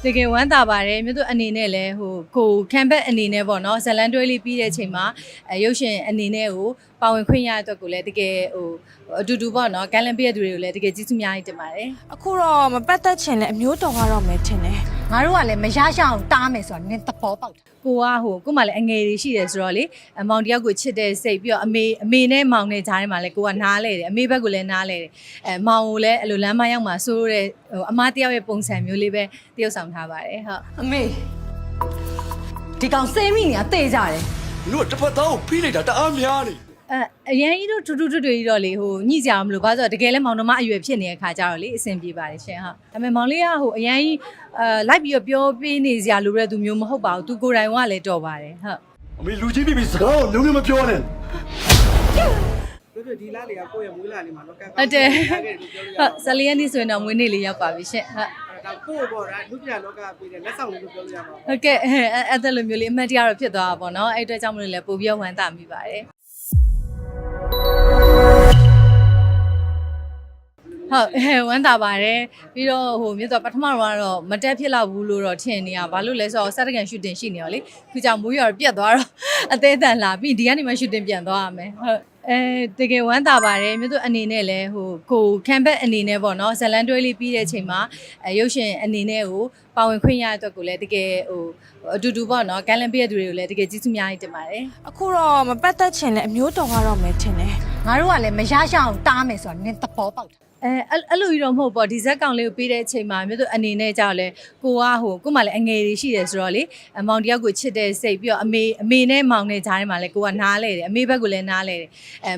တကယ်ဝမ်းသာပါတယ်မြို့သူအနေနဲ့လည်းဟိုကိုခံဘက်အနေနဲ့ပေါ့နော်ဇလန်တွဲလေးပြီးတဲ့အချိန်မှာရုပ်ရှင်အနေနဲ့ကိုပါဝင်ခွင့်ရတဲ့အတွက်ကိုလည်းတကယ်ဟိုအတူတူပေါ့နော်ကမ်းလမ်းပြည့်တဲ့သူတွေကိုလည်းတကယ်ကျေးဇူးများကြီးတင်ပါတယ်အခုတော့မပတ်သက်ချင်တဲ့အမျိုးတော်ကတော့မယ်ထင်တယ်ငါတို့ကလည်းမရရအောင်တားမယ်ဆိုတာနင်းသဘောပေါက်တယ်ကိုကဟိုကိုမှလည်းအငယ်တွေရှိတယ်ဆိုတော့လေမောင်တယောက်ကိုချစ်တဲ့စိတ်ပြီးတော့အမေနဲ့မောင်နဲ့ကြားထဲမှာလည်းကိုကနားလဲတယ်အမေဘက်ကလည်းနားလဲတယ်မောင်ကိုလည်းအဲ့လိုလမ်းမရောက်မှာစိုးတဲ့ဟိုအမတယောက်ရဲ့ပုံစံမျိုးလေးပဲတယောက်ဆောင်ထားပါတယ်ဟုတ်အမေဒီကောင်စေးမိနေတာတေးကြတယ်တို့တစ်ဖက်သားကိုဖိလိုက်တာတအားများနေအရန်ကြီးတို့ထူးထူးထွတ်ထွတ်ကြီးတော့လေဟိုညှိကြအောင်မလို့ဘာလို့ဆိုတော့တကယ်လဲမောင်နှမအရွယ်ဖြစ်နေတဲ့ခါကြတော့လေအဆင်ပြေပါတယ်ရှင်ဟုတ်ဒါပေမဲ့မောင်လေးကဟိုအရန်ကြီးလိုက်ပြီးတော့ပြောပေးနေစရာလိုတဲ့သူမျိုးမဟုတ်ပါဘူးသူကိုယ်တိုင်ကလည်းတော်ပါတယ်ဟုတ်အမေလူကြီးပြီးစကားကိုလုံးဝမပြောနဲ့တို့ဒီလားလေးကကိုယ့်ရဲ့မွေးလာလေးမှာတော့ကဲဟုတ်တယ်ဟုတ်ဆလီယန်ဒီဆိုရင်တော့မွေးနေ့လေးရောက်ပါပြီရှင်ဟုတ်ဒါကိုယ့်ပေါ့ဒါလူပြလောကပေးတဲ့လက်ဆောင်လေးလို့ပြောလို့ရမှာဟုတ်ကဲ့အဲ့ဒါလိုမျိုးလေးအမှတ်တရတော့ဖြစ်သွားတာပေါ့နော်အဲ့အတွက်ကြောင့်မလို့လည်းပို့ပြီးဝမ်းသာမိပါတယ်ဟုတ်ဝမ်းသာပါတယ်ပြီးတော့ဟိုမြတ်တော့ပထမတော့မတက်ဖြစ်လောက်ဘူးလို့တော့ထင်နေရဘာလို့လဲဆိုတော့စက်တကန်ရှူတင်ရှိနေရောလေခုကြောင့်မိုးရောပြတ်သွားတော့အသေးအတန်လာပြီးဒီကနေမှရှူတင်ပြန်သွားရမယ်ဟုတ်တကယ်ဝမ်းသာပါတယ်မြတ်တို့အနေနဲ့လည်းဟိုကိုခံဘက်အနေနဲ့ပေါ့နော်ဇလန်တွဲလေးပြီးတဲ့အချိန်မှာရုပ်ရှင်အနေနဲ့ကိုပါဝင်ခွင့်ရတဲ့အတွက်ကိုလည်းတကယ်ဟိုအတူတူပေါ့နော်ကမ်းလမ်းပြည့်တဲ့သူတွေကိုလည်းတကယ်ကျေးဇူးများကြီးတင်ပါတယ်အခုတော့မပတ်သက်ချင်တဲ့အမျိုးတော်ကတော့မယ်ထင်တယ်ငါတို့ကလည်းမရရအောင်တားမယ်ဆိုတာနင်းသဘောပေါက်တယ်အဲ့လိုကြီးတော့မဟုတ်ပေါ့ဒီဇက်ကောင်လေးကိုပေးတဲ့အချိန်မှာမြို့သူအနေနဲ့ကြောက်လဲကိုကဟိုကိုမှလည်းအငယ်တွေရှိတယ်ဆိုတော့လေမောင်တယောက်ကိုချစ်တဲ့စိတ်ပြီးတော့အမေနဲ့မောင်နဲ့ကြားထဲမှာလည်းကိုကနားလဲတယ်အမေဘက်ကလည်းနားလဲတယ်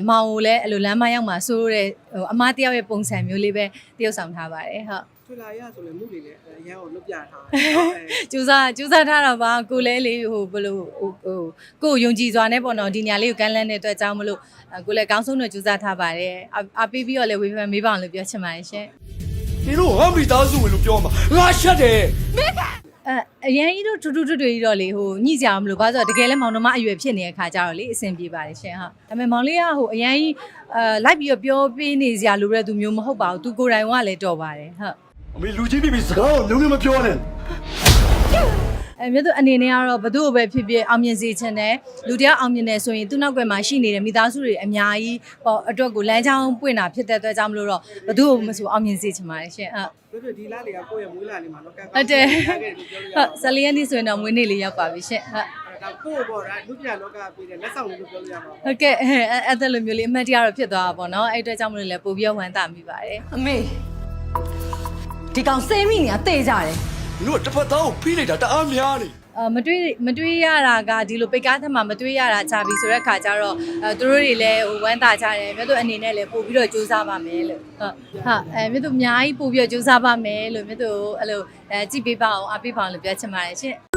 မောင်ကိုလည်းအဲ့လိုလမ်းမရောက်မှာစိုးတဲ့ဟိုအမတယောက်ရဲ့ပုံစံမျိုးလေးပဲတယောက်ဆောင်ထားပါတယ်ဟုတ်ထွေလာရဆိုလည်းမှုတွေလည်းအရန်ကိုလွတ်ပြထားကျူးစားထားတာပါကိုလည်းလေဟိုဘလို့ဟိုကိုယုံကြည်စွာနဲ့ပေါ့နော်ဒီနေရာလေးကိုကမ်းလှမ်းတဲ့အတွက်ကြောင့်မလို့ကိုလည်းကောင်းဆုံးနဲ့ကျူးစားထားပါတယ်အပေးပြီးတော့လည်းဝေဖန်မေးပါအောင်လို့ပြောချင်ပါတယ်ရှင်ဒီလိုဟမ်မိသားစုဝင်လို့ပြောမှာငါရှက်တယ်မေကအရန်ကြီးတို့ထူးထူးထွတ်ထွတ်ကြီးတော့လေဟိုညှိကြအောင်မလို့ဘာလို့ဆိုတော့တကယ်လဲမောင်နှမအရွယ်ဖြစ်နေတဲ့ခါကြတော့လေအဆင်ပြေပါတယ်ရှင်ဟုတ်ဒါပေမဲ့မောင်လေးကဟိုအရန်ကြီးလိုက်ပြီးတော့ပြောပေးနေစရာလိုတဲ့သူမျိုးမဟုတ်ပါဘူးသူကိုယ်တိုင်ကလည်းတော်ပါတယ်ဟုတ်အမေလူကြီးပြီးစကားကိုလုံးဝမပြောနဲ့မြတ်သူအနေနဲ့ကတော့ဘသူ့ကိုပဲဖြစ်ဖြစ်အောင်မြင်စေချင်တယ်လူတယောက်အောင်မြင်တယ်ဆိုရင်သူ့နောက်ွယ်မှာရှိနေတဲ့မိသားစုတွေအများကြီးပေါ့အတွက်ကိုလမ်းကြောင်းပွင့်တာဖြစ်တဲ့အတွက်ကြောင့်မလို့တော့ဘသူ့ကိုမဆိုအောင်မြင်စေချင်ပါတယ်ရှင်ဟုတ်တို့ဒီလားလေးကကိုယ့်ရဲ့မွေးလာလေးမှာတော့ကဲဟုတ်တယ်ဟုတ်ဆလီယန်ဒီဆိုရင်တော့မွေးနေ့လေးရောက်ပါပြီရှင်ဟုတ်ဒါကိုယ့်ပေါ့ဒါလူပြလောကပေးတဲ့လက်ဆောင်လေးလို့ပြောလို့ရမှာဟုတ်ကဲ့အဲ့ဒါလိုမျိုးလေးအမှတ်တရတော့ဖြစ်သွားတာပေါ့နော်အဲ့အတွက်ကြောင့်မလို့လည်းပို့ပြီးဝမ်းသာမိပါတယ်အမေဒီကောင်စေးမိနေတာတေးကြတယ်တို့တစ်ဖက်သားကိုဖိလိုက်တာတအားများနေမတွေးရတာကဒီလိုပိတ်ကားထက်မှာမတွေးရတာကြာပြီဆိုတဲ့ခါကျတော့သူတို့တွေလည်းဟိုဝမ်းသာကြတယ်မြတ်တို့အနေနဲ့လည်းပို့ပြီးတော့စူးစမ်းပါမယ်လို့ဟုတ်မြတ်တို့အများကြီးပို့ပြီးတော့စူးစမ်းပါမယ်လို့မြတ်တို့အဲ့လိုကြည့်ပေးပါအောင်အားပေးပါအောင်လို့ပြောချင်ပါတယ်ရှင်